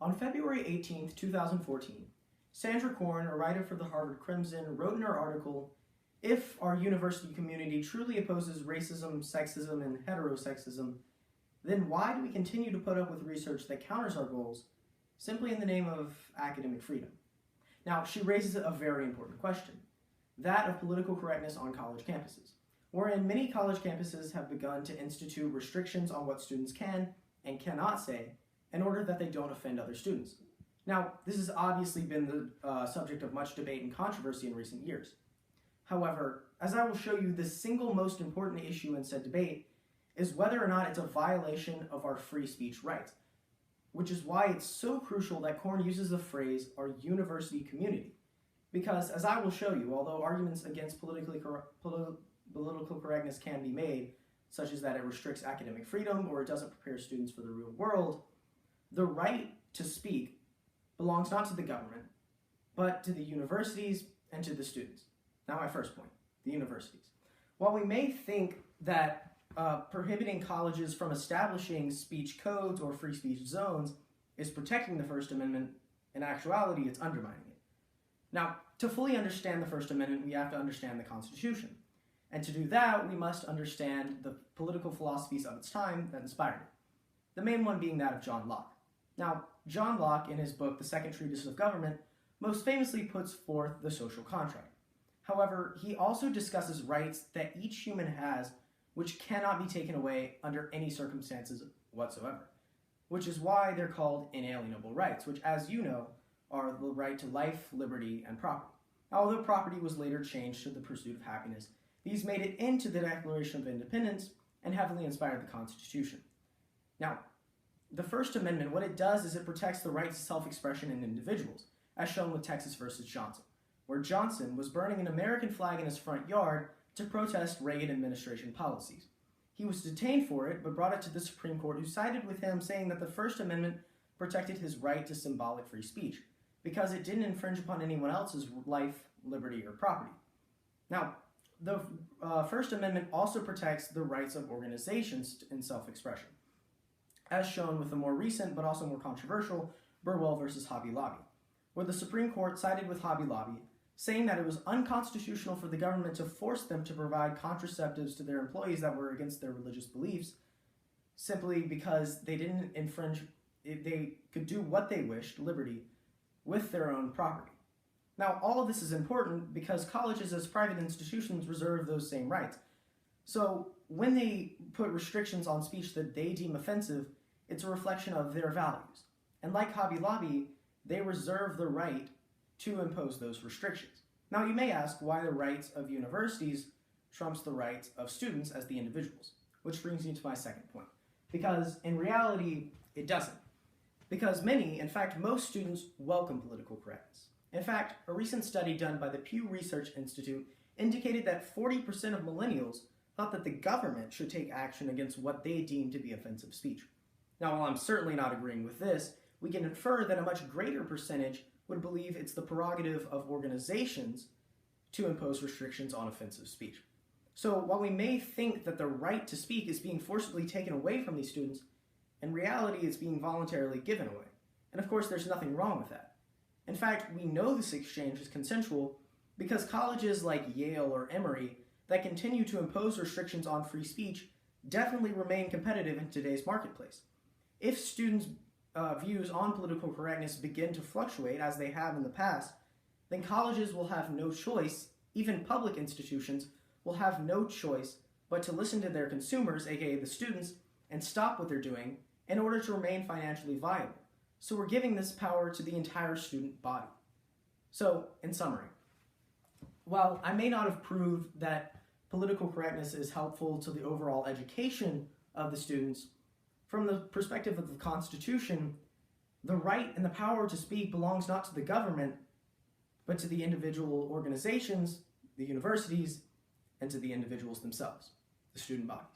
On February 18, 2014, Sandra Korn, a writer for the Harvard Crimson, wrote in her article, "If our university community truly opposes racism, sexism, and heterosexism, then why do we continue to put up with research that counters our goals simply in the name of academic freedom?" Now, she raises a very important question, that of political correctness on college campuses, wherein many college campuses have begun to institute restrictions on what students can and cannot say in order that they don't offend other students. Now, this has obviously been the subject of much debate and controversy in recent years. However, as I will show you, the single most important issue in said debate is whether or not it's a violation of our free speech rights, which is why it's so crucial that Korn uses the phrase our university community. Because, as I will show you, although arguments against political correctness can be made, such as that it restricts academic freedom or it doesn't prepare students for the real world, the right to speak belongs not to the government, but to the universities and to the students. Now my first point, the universities. While we may think that prohibiting colleges from establishing speech codes or free speech zones is protecting the First Amendment, in actuality it's undermining it. Now, to fully understand the First Amendment, we have to understand the Constitution. And to do that, we must understand the political philosophies of its time that inspired it. The main one being that of John Locke. Now, John Locke, in his book, The Second Treatise of Government, most famously puts forth the social contract. However, he also discusses rights that each human has which cannot be taken away under any circumstances whatsoever, which is why they're called inalienable rights, which, as you know, are the right to life, liberty, and property. Now, although property was later changed to the pursuit of happiness, these made it into the Declaration of Independence and heavily inspired the Constitution. Now, the First Amendment, what it does is it protects the right to self-expression in individuals, as shown with Texas versus Johnson, where Johnson was burning an American flag in his front yard to protest Reagan administration policies. He was detained for it, but brought it to the Supreme Court, who sided with him, saying that the First Amendment protected his right to symbolic free speech, because it didn't infringe upon anyone else's life, liberty, or property. Now, the First Amendment also protects the rights of organizations in self-expression, as shown with the more recent, but also more controversial, Burwell versus Hobby Lobby, where the Supreme Court sided with Hobby Lobby, saying that it was unconstitutional for the government to force them to provide contraceptives to their employees that were against their religious beliefs, simply because they didn't infringe, they could do what they wished, liberty, with their own property. Now, all of this is important because colleges as private institutions reserve those same rights. So when they put restrictions on speech that they deem offensive, it's a reflection of their values. And like Hobby Lobby, they reserve the right to impose those restrictions. Now, you may ask why the rights of universities trumps the rights of students as the individuals, which brings me to my second point. Because in reality, it doesn't. Because many, in fact, most students welcome political correctness. In fact, a recent study done by the Pew Research Institute indicated that 40% of millennials thought that the government should take action against what they deem to be offensive speech. Now, while I'm certainly not agreeing with this, we can infer that a much greater percentage would believe it's the prerogative of organizations to impose restrictions on offensive speech. So while we may think that the right to speak is being forcibly taken away from these students, in reality it's being voluntarily given away. And of course there's nothing wrong with that. In fact, we know this exchange is consensual because colleges like Yale or Emory that continue to impose restrictions on free speech definitely remain competitive in today's marketplace. If students' views on political correctness begin to fluctuate as they have in the past, then colleges will have no choice, even public institutions will have no choice but to listen to their consumers, aka the students, and stop what they're doing in order to remain financially viable. So we're giving this power to the entire student body. So, in summary, while I may not have proved that political correctness is helpful to the overall education of the students, from the perspective of the Constitution, the right and the power to speak belongs not to the government, but to the individual organizations, the universities, and to the individuals themselves, the student bodies.